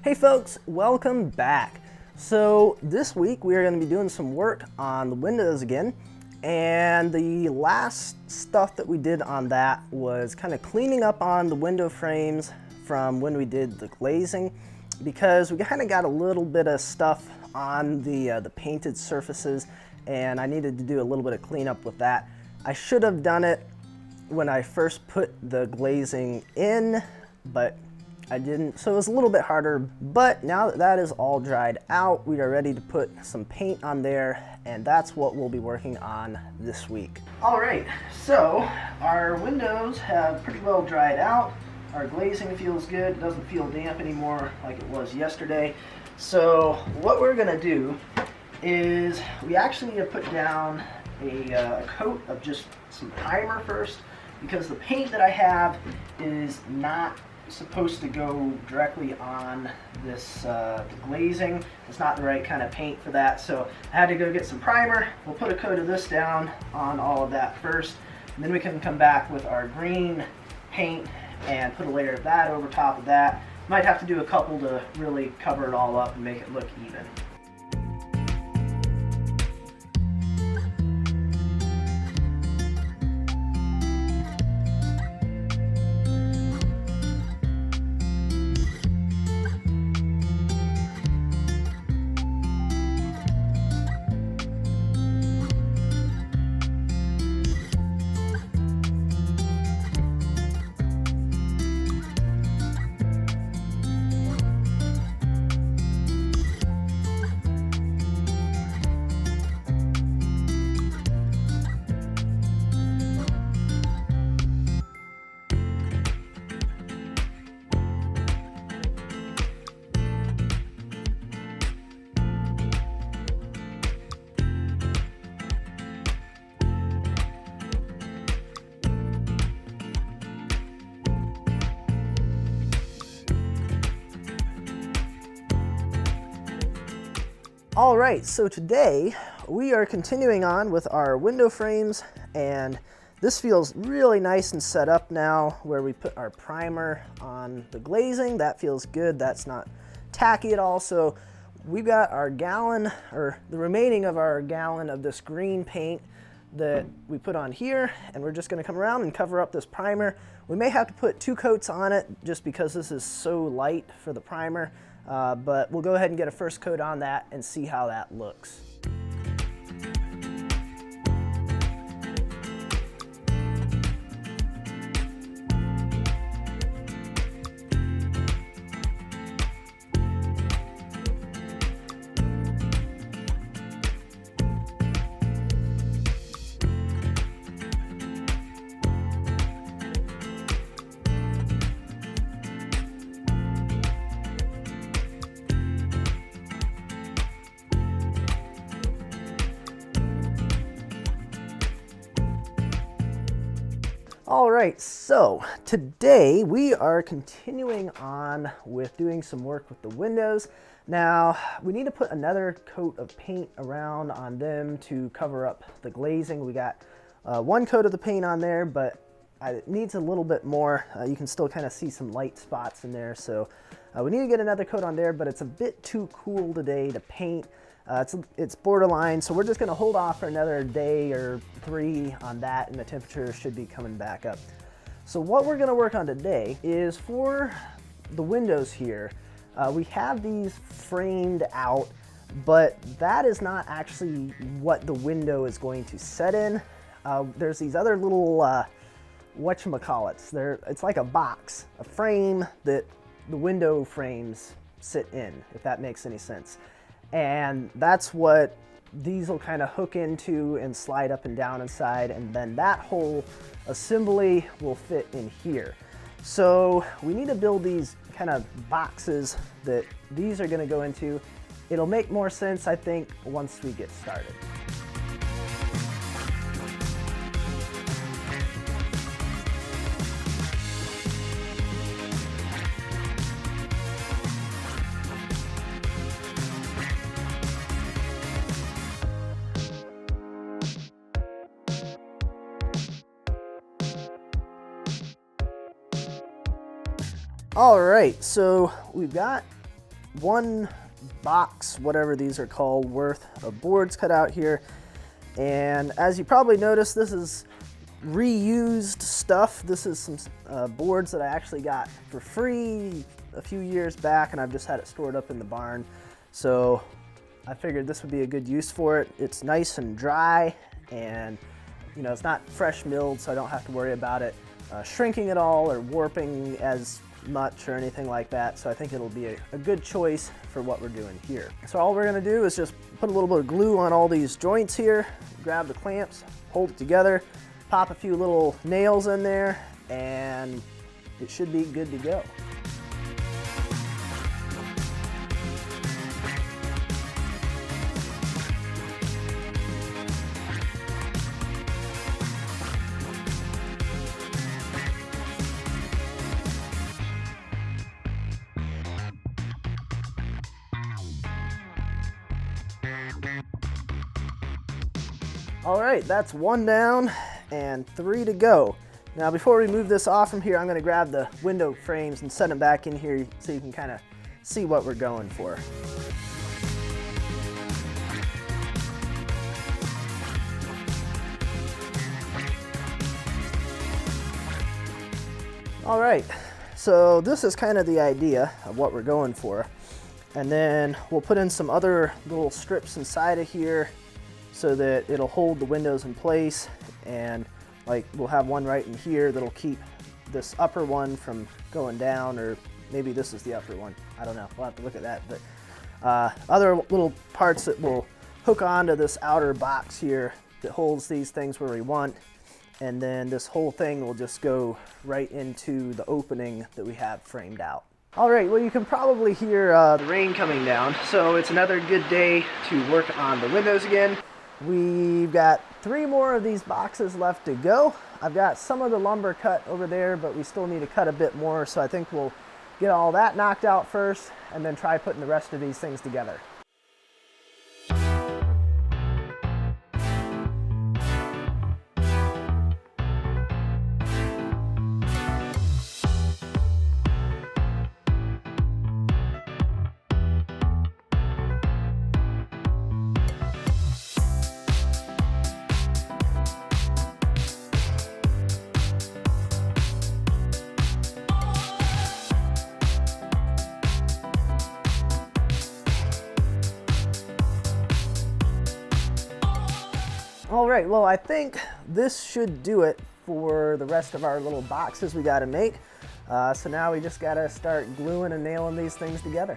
Hey folks, welcome back. So this week we are going to be doing some work on the windows again, and the last stuff that we did on that was kind of cleaning up on the window frames from when we did the glazing, because we kind of got a little bit of stuff on the painted surfaces, and I needed to do a little bit of cleanup with that. I should have done it when I first put the glazing in, but I didn't, so it was a little bit harder. But now that that is all dried out, we are ready to put some paint on there, and that's what we'll be working on this week. All right, so our windows have pretty well dried out. Our glazing feels good. It doesn't feel damp anymore like it was yesterday. So what we're gonna do is we actually need to put down a coat of just some primer first, because the paint that I have is not supposed to go directly on this the glazing. It's not the right kind of paint for that, so I had to go get some primer. We'll put a coat of this down on all of that first, and then we can come back with our green paint and put a layer of that over top of that. Might have to do a couple to really cover it all up and make it look even. All right, so today we are continuing on with our window frames, and this feels really nice and set up now where we put our primer on the glazing. That feels good. That's not tacky at all. So we've got our gallon, or the remaining of our gallon of this green paint that we put on here, and we're just going to come around and cover up this primer. We may have to put 2 coats on it just because this is so light for the primer. But we'll go ahead and get a first coat on that and see how that looks. All right, so today we are continuing on with doing some work with the windows. Now, we need to put another coat of paint around on them to cover up the glazing. We got 1 coat of the paint on there, but it needs a little bit more. You can still kind of see some light spots in there, so we need to get another coat on there, but it's a bit too cool today to paint. It's borderline, so we're just going to hold off for another day or 3 on that, and the temperature should be coming back up. So what we're going to work on today is for the windows here. We have these framed out, but that is not actually what the window is going to set in. There's these other little whatchamacallits. It's like a box, a frame that the window frames sit in, if that makes any sense. And that's what these will kind of hook into and slide up and down inside, and then that whole assembly will fit in here. So we need to build these kind of boxes that these are going to go into. It'll make more sense, I think, once we get started. All right, so we've got one box, whatever these are called, worth of boards cut out here. And as you probably noticed, this is reused stuff. This is some boards that I actually got for free a few years back, and I've just had it stored up in the barn. So I figured this would be a good use for it. It's nice and dry, and you know, it's not fresh milled, so I don't have to worry about it shrinking at all or warping as much or anything like that. So I think it'll be a good choice for what we're doing here. So all we're gonna do is just put a little bit of glue on all these joints here, grab the clamps, hold it together, pop a few little nails in there, and it should be good to go. All right, that's one down and 3 to go. Now before we move this off from here, I'm gonna grab the window frames and set them back in here so you can kind of see what we're going for. All right, so this is kind of the idea of what we're going for. And then we'll put in some other little strips inside of here so that it'll hold the windows in place, and like we'll have one right in here that'll keep this upper one from going down, or maybe this is the upper one. I don't know, we'll have to look at that. But other little parts that will hook onto this outer box here that holds these things where we want, and then this whole thing will just go right into the opening that we have framed out. All right, well, you can probably hear the rain coming down, so it's another good day to work on the windows again. We've got 3 more of these boxes left to go. I've got some of the lumber cut over there, but we still need to cut a bit more, so I think we'll get all that knocked out first and then try putting the rest of these things together. All right, well, I think this should do it for the rest of our little boxes we gotta make. So now we just gotta start gluing and nailing these things together.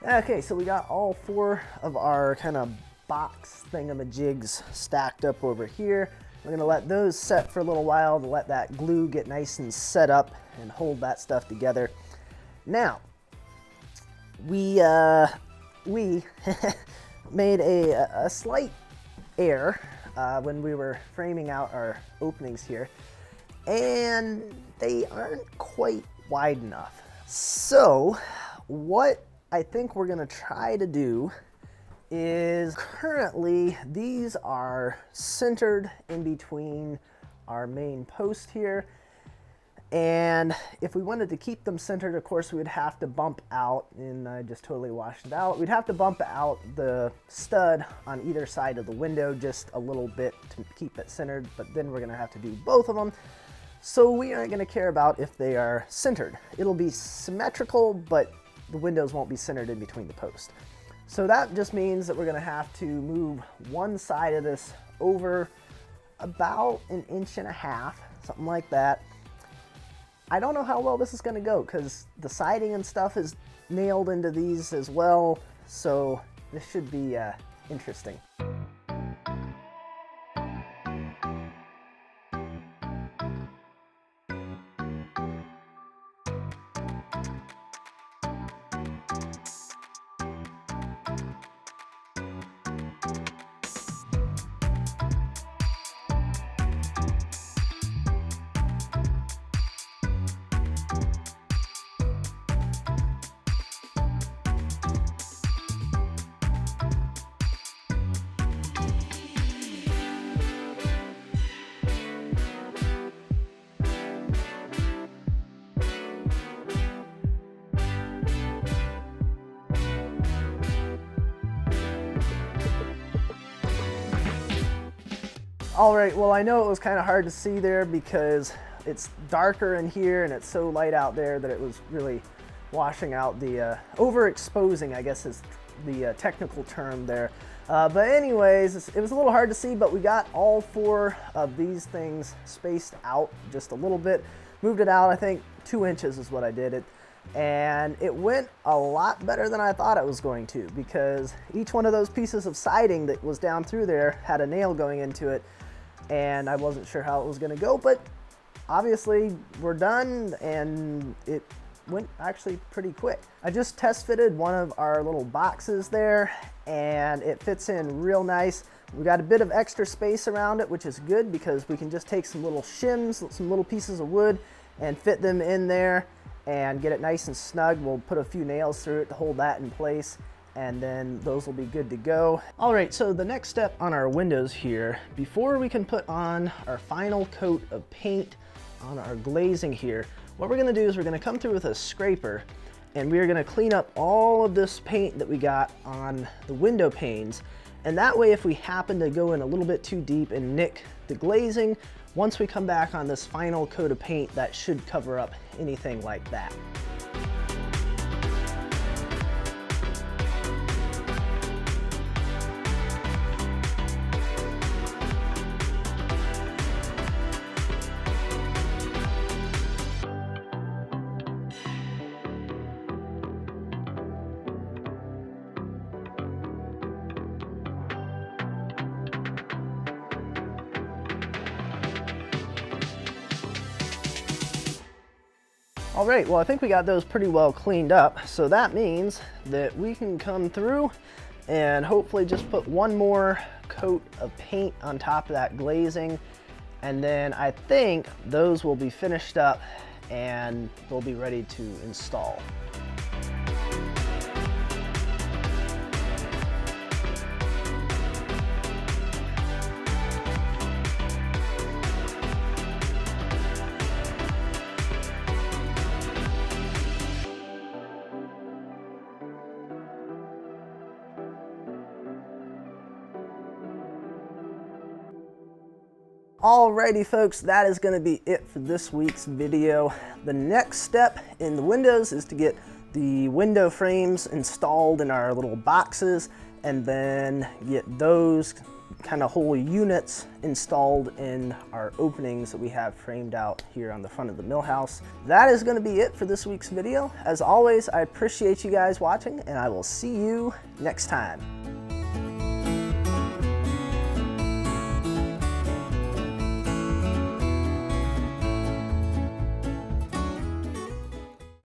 Okay, so we got all 4 of our kind of box thingamajigs stacked up over here. We're gonna let those set for a little while to let that glue get nice and set up and hold that stuff together. Now, we made a slight error when we were framing out our openings here, and they aren't quite wide enough. So what I think we're gonna try to do is, currently these are centered in between our main post here, and if we wanted to keep them centered, of course we would have to bump out, and I just totally washed it out, we'd have to bump out the stud on either side of the window just a little bit to keep it centered, but then we're gonna have to do both of them. So we aren't gonna care about if they are centered. It'll be symmetrical, but the windows won't be centered in between the posts. So that just means that we're gonna have to move one side of this over about 1.5 inches, something like that. I don't know how well this is gonna go because the siding and stuff is nailed into these as well, so this should be interesting. All right, well, I know it was kind of hard to see there because it's darker in here and it's so light out there that it was really washing out the overexposing, I guess is the technical term there. But anyways, it was a little hard to see, but we got all 4 of these things spaced out just a little bit. Moved it out, I think 2 inches is what I did it. And it went a lot better than I thought it was going to, because each one of those pieces of siding that was down through there had a nail going into it, and I wasn't sure how it was going to go, but obviously we're done and it went actually pretty quick. I just test fitted one of our little boxes there and it fits in real nice. We got a bit of extra space around it, which is good because we can just take some little shims, some little pieces of wood and fit them in there and get it nice and snug. We'll put a few nails through it to hold that in place, and then those will be good to go. All right, so the next step on our windows here, before we can put on our final coat of paint on our glazing here, what we're gonna do is we're gonna come through with a scraper and we're gonna clean up all of this paint that we got on the window panes. And that way, if we happen to go in a little bit too deep and nick the glazing, once we come back on this final coat of paint, that should cover up anything like that. All right, well, I think we got those pretty well cleaned up. So that means that we can come through and hopefully just put one more coat of paint on top of that glazing. And then I think those will be finished up and they'll be ready to install. Alrighty folks, that is going to be it for this week's video. The next step in the windows is to get the window frames installed in our little boxes and then get those kind of whole units installed in our openings that we have framed out here on the front of the mill house. That is going to be it for this week's video. As always, I appreciate you guys watching and I will see you next time.